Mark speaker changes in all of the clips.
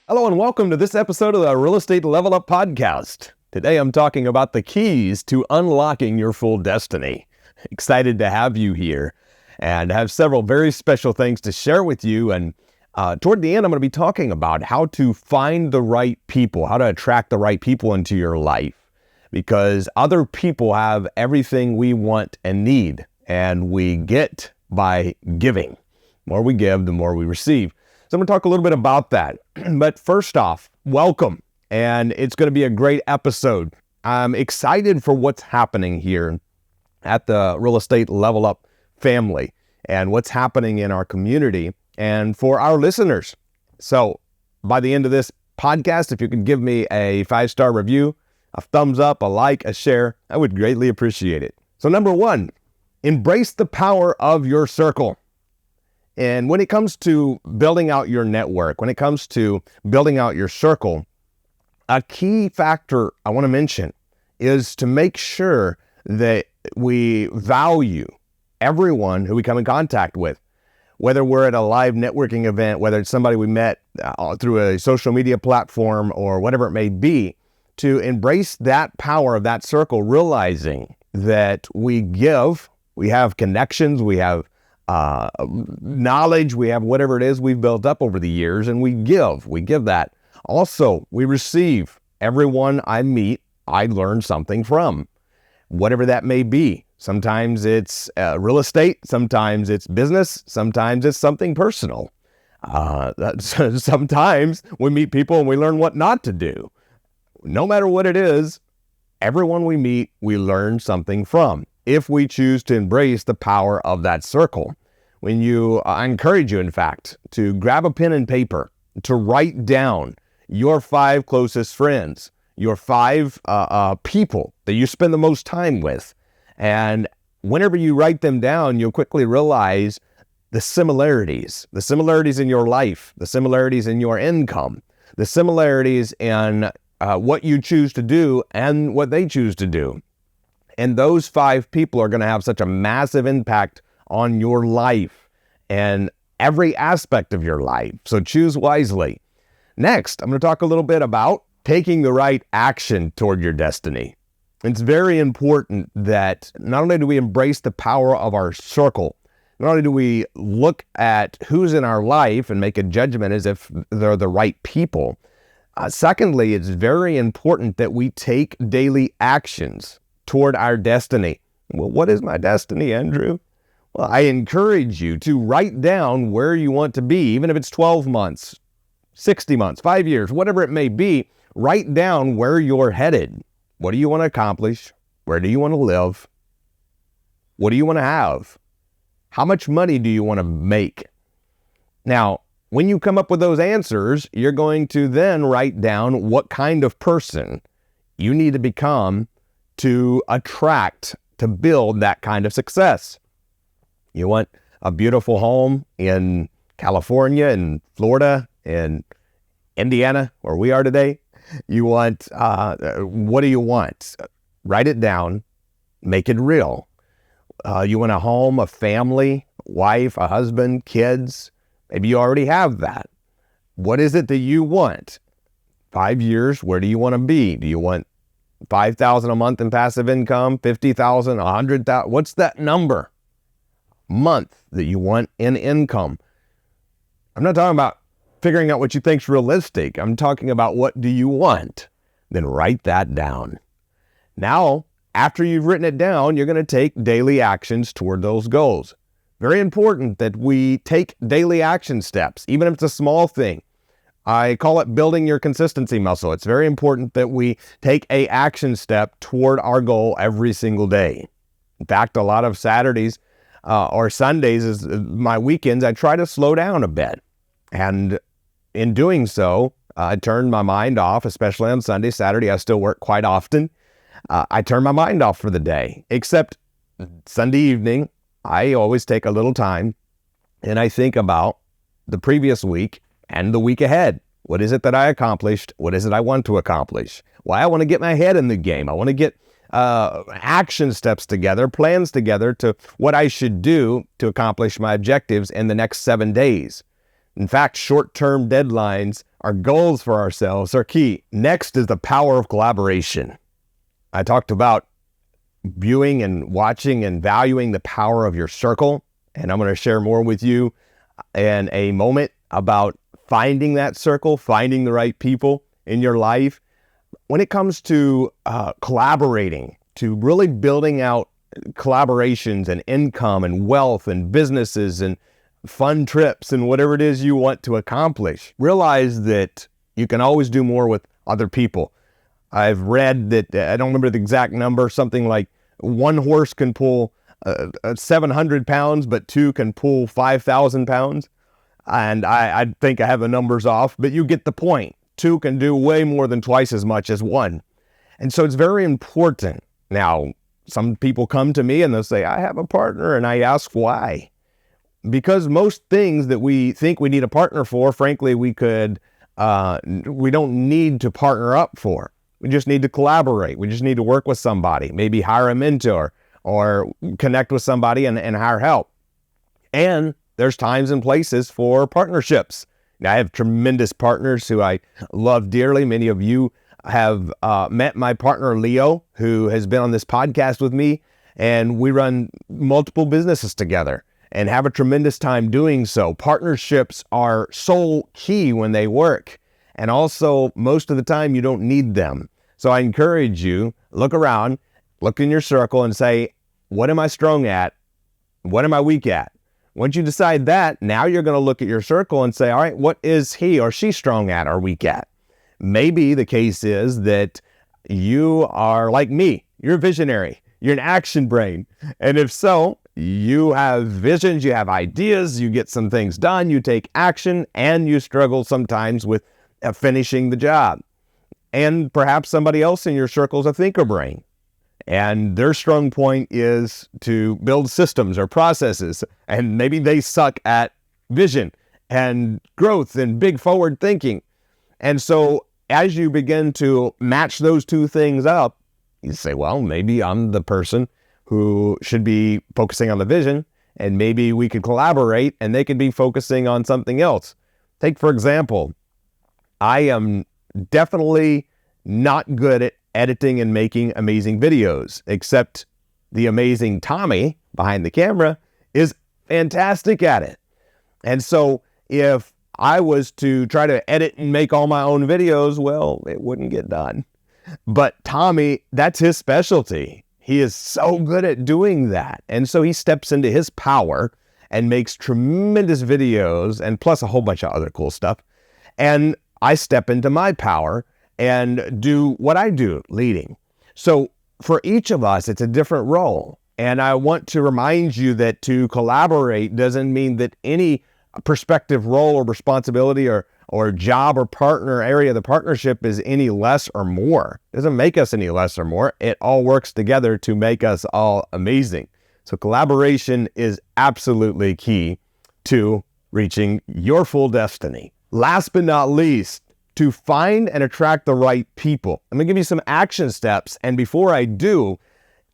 Speaker 1: Hello and welcome to this episode of the Real Estate Level Up Podcast. Today I'm talking about the keys to unlocking your full destiny. Excited to have you here and have several very special things to share with you. And toward the end, I'm going to be talking about how to find the right people, how to attract the right people into your life. Because other people have everything we want and need, and we get by giving. The more we give, the more we receive. So I'm going to talk a little bit about that. But first off, welcome. And it's going to be a great episode. I'm excited for what's happening here at the Real Estate Level Up family and what's happening in our community and for our listeners. So by the end of this podcast, if you could give me a 5-star review, a thumbs up, a like, a share, I would greatly appreciate it. So number one, embrace the power of your circle. And when it comes to building out your network, when it comes to building out your circle, a key factor I want to mention is to make sure that we value everyone who we come in contact with, whether we're at a live networking event, whether it's somebody we met through a social media platform or whatever it may be, to embrace that power of that circle, realizing that we give, we have connections, we have knowledge, we have whatever it is we've built up over the years, and we give that. Also, we receive. Everyone I meet, I learn something from, whatever that may be. Sometimes it's real estate, sometimes it's business, sometimes it's something personal. Sometimes we meet people and we learn what not to do. No matter what it is, everyone we meet, we learn something from, if we choose to embrace the power of that circle. I encourage you, in fact, to grab a pen and paper, to write down your 5 closest friends, your 5 people that you spend the most time with. And whenever you write them down, you'll quickly realize the similarities in your life, the similarities in your income, the similarities in what you choose to do and what they choose to do. And those 5 people are going to have such a massive impact on your life and every aspect of your life. So choose wisely. Next, I'm going to talk a little bit about taking the right action toward your destiny. It's very important that not only do we embrace the power of our circle, not only do we look at who's in our life and make a judgment as if they're the right people. Secondly, it's very important that we take daily actions toward our destiny. Well, what is my destiny, Andrew? Well, I encourage you to write down where you want to be, even if it's 12 months, 60 months, 5 years, whatever it may be. Write down where you're headed. What do you want to accomplish? Where do you want to live? What do you want to have? How much money do you want to make? Now, when you come up with those answers, you're going to then write down what kind of person you need to become to attract, to build that kind of success. You want a beautiful home in California, in Florida, in Indiana, where we are today. You want, what do you want? Write it down, make it real. You want a home, a family, wife, a husband, kids. Maybe you already have that. What is it that you want? 5 years, where do you want to be? Do you want $5,000 a month in passive income, $50,000, $100,000? What's that number? Month that you want in income. I'm not talking about figuring out what you think's realistic. I'm talking about what do you want? Then write that down. Now, after you've written it down, you're going to take daily actions toward those goals. Very important that we take daily action steps, even if it's a small thing. I call it building your consistency muscle. It's very important that we take an action step toward our goal every single day. In fact, a lot of Saturdays or Sundays, is my weekends, I try to slow down a bit. And in doing so, I turn my mind off, especially on Sunday. Saturday, I still work quite often. I turn my mind off for the day, except Sunday evening, I always take a little time and I think about the previous week and the week ahead. What is it that I accomplished? What is it I want to accomplish? Well, I want to get my head in the game. I want to get action steps together, plans together to what I should do to accomplish my objectives in the next 7 days. In fact, short-term deadlines our goals for ourselves are key. Next is the power of collaboration. I talked about viewing and watching and valuing the power of your circle, and I'm going to share more with you in a moment about finding that circle, finding the right people in your life. When it comes to collaborating, to really building out collaborations and income and wealth and businesses and fun trips and whatever it is you want to accomplish, realize that you can always do more with other people. I've read that, I don't remember the exact number, something like one horse can pull 700 pounds, but two can pull 5,000 pounds. And I think I have the numbers off, but you get the point. Two can do way more than twice as much as one. And so it's very important. Now, some people come to me and they'll say, I have a partner, and I ask why. Because most things that we think we need a partner for, frankly, we don't need to partner up for. We just need to collaborate. We just need to work with somebody, maybe hire a mentor or connect with somebody and hire help. And there's times and places for partnerships. Now, I have tremendous partners who I love dearly. Many of you have met my partner, Leo, who has been on this podcast with me, and we run multiple businesses together and have a tremendous time doing so. Partnerships are so key when they work. And also, most of the time, you don't need them. So I encourage you, look around, look in your circle and say, what am I strong at? What am I weak at? Once you decide that, now you're going to look at your circle and say, all right, what is he or she strong at or weak at? Maybe the case is that you are like me. You're a visionary. You're an action brain. And if so, you have visions, you have ideas, you get some things done, you take action, and you struggle sometimes with finishing the job. And perhaps somebody else in your circle is a thinker brain, and their strong point is to build systems or processes, and maybe they suck at vision and growth and big forward thinking. And so as you begin to match those two things up, you say, well, maybe I'm the person who should be focusing on the vision, and maybe we could collaborate and they could be focusing on something else. Take, for example, I am definitely not good at editing and making amazing videos, except the amazing Tommy behind the camera is fantastic at it. And so if I was to try to edit and make all my own videos, well, it wouldn't get done. But Tommy, that's his specialty. He is so good at doing that. And so he steps into his power and makes tremendous videos, and plus a whole bunch of other cool stuff. And I step into my power and do what I do, leading. So for each of us, it's a different role. And I want to remind you that to collaborate doesn't mean that any prospective role or responsibility or job or partner area of the partnership is any less or more. It doesn't make us any less or more. It all works together to make us all amazing. So collaboration is absolutely key to reaching your full destiny. Last but not least, to find and attract the right people. I'm going to give you some action steps. And before I do,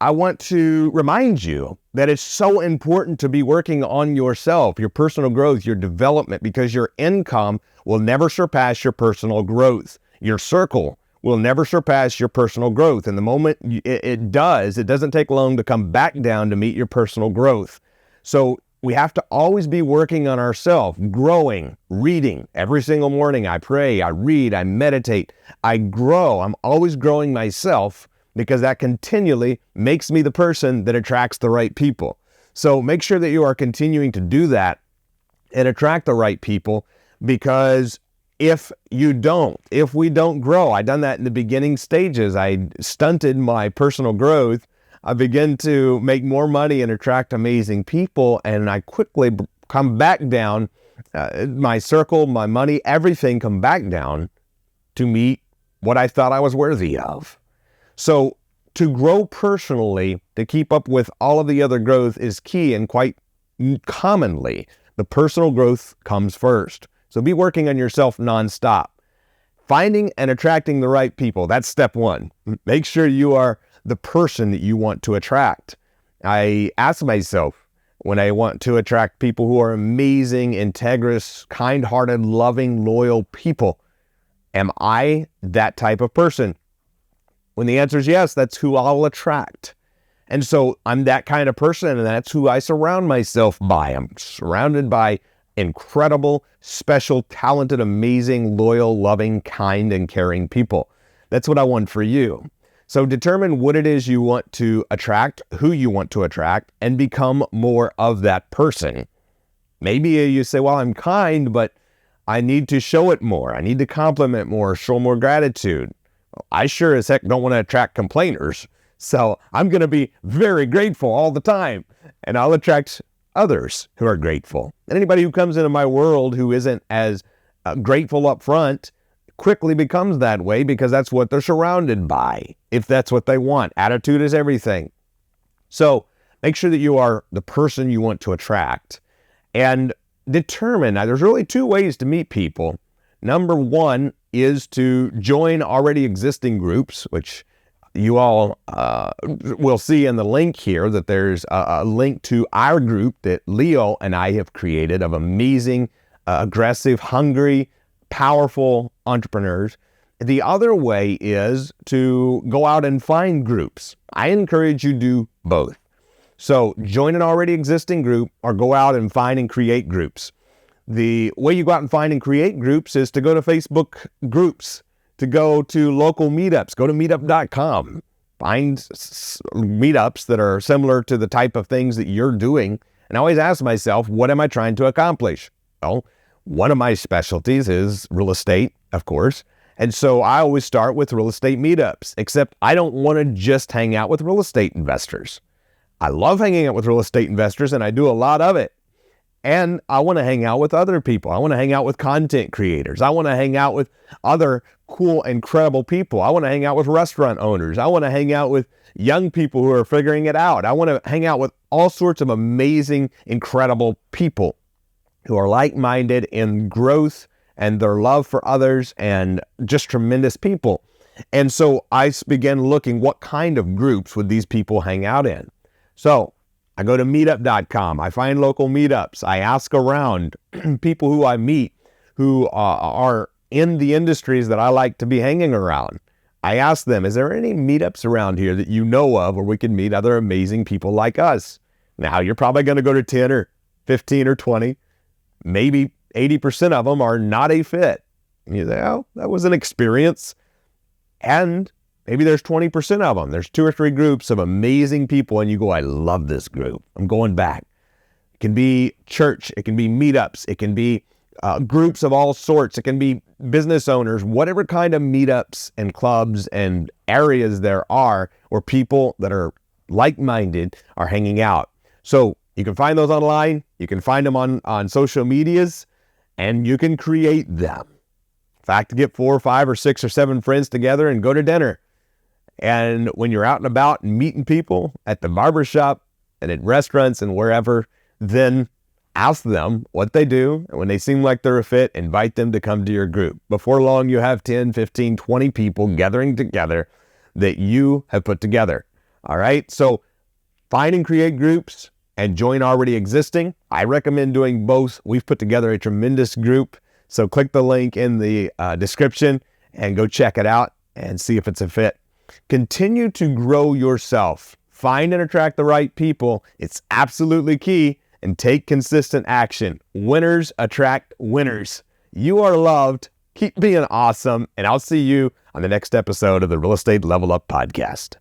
Speaker 1: I want to remind you that it's so important to be working on yourself, your personal growth, your development, because your income will never surpass your personal growth. Your circle will never surpass your personal growth. And the moment it does, it doesn't take long to come back down to meet your personal growth. So we have to always be working on ourselves, growing, reading. Every single morning I pray, I read, I meditate, I grow. I'm always growing myself because that continually makes me the person that attracts the right people. So make sure that you are continuing to do that and attract the right people, because if we don't grow, I done that in the beginning stages. I stunted my personal growth. I begin to make more money and attract amazing people, and I quickly come back down, my circle, my money, everything come back down to meet what I thought I was worthy of. So to grow personally, to keep up with all of the other growth is key, and quite commonly, the personal growth comes first. So be working on yourself nonstop. Finding and attracting the right people, that's step one. Make sure you are the person that you want to attract. I ask myself when I want to attract people who are amazing, integrous, kind-hearted, loving, loyal people, Am I that type of person? When the answer is yes, that's who I'll attract. And so I'm that kind of person, and that's who I surround myself by. I'm surrounded by incredible, special, talented, amazing, loyal, loving, kind, and caring people. That's what I want for you. So determine what it is you want to attract, who you want to attract, and become more of that person. Maybe you say, well, I'm kind, but I need to show it more. I need to compliment more, show more gratitude. I sure as heck don't want to attract complainers. So I'm going to be very grateful all the time, and I'll attract others who are grateful. And anybody who comes into my world who isn't as grateful up front quickly becomes that way because that's what they're surrounded by, if that's what they want. Attitude is everything. So make sure that you are the person you want to attract, and determine. Now, there's really two ways to meet people. Number one is to join already existing groups, which you all will see in the link here that there's a link to our group that Leo and I have created of amazing, aggressive, hungry, powerful entrepreneurs. The other way is to go out and find groups. I encourage you to do both. So join an already existing group or go out and find and create groups. The way you go out and find and create groups is to go to Facebook groups, to go to local meetups, go to meetup.com, find meetups that are similar to the type of things that you're doing. And I always ask myself, what am I trying to accomplish? Well, one of my specialties is real estate, of course. And so I always start with real estate meetups, except I don't want to just hang out with real estate investors. I love hanging out with real estate investors, and I do a lot of it. And I want to hang out with other people. I want to hang out with content creators. I want to hang out with other cool, incredible people. I want to hang out with restaurant owners. I want to hang out with young people who are figuring it out. I want to hang out with all sorts of amazing, incredible people who are like-minded in growth and their love for others and just tremendous people. And so I began looking what kind of groups would these people hang out in. So I go to meetup.com. I find local meetups. I ask around people who I meet who are in the industries that I like to be hanging around. I ask them, is there any meetups around here that you know of where we can meet other amazing people like us? Now, you're probably going to go to 10 or 15 or 20. Maybe 80% of them are not a fit. And you say, oh, that was an experience. And maybe there's 20% of them. There's 2 or 3 groups of amazing people, and you go, I love this group. I'm going back. It can be church. It can be meetups. It can be groups of all sorts. It can be business owners, whatever kind of meetups and clubs and areas there are where people that are like-minded are hanging out. So you can find those online. You can find them on social medias, and you can create them. In fact, get 4 or 5 or 6 or 7 friends together and go to dinner. And when you're out and about and meeting people at the barbershop and at restaurants and wherever, then ask them what they do. And when they seem like they're a fit, invite them to come to your group. Before long, you have 10, 15, 20 people gathering together that you have put together. All right. So find and create groups and join already existing. I recommend doing both. We've put together a tremendous group. So click the link in the description and go check it out and see if it's a fit. Continue to grow yourself. Find and attract the right people. It's absolutely key. And take consistent action. Winners attract winners. You are loved. Keep being awesome. And I'll see you on the next episode of the Real Estate Level Up Podcast.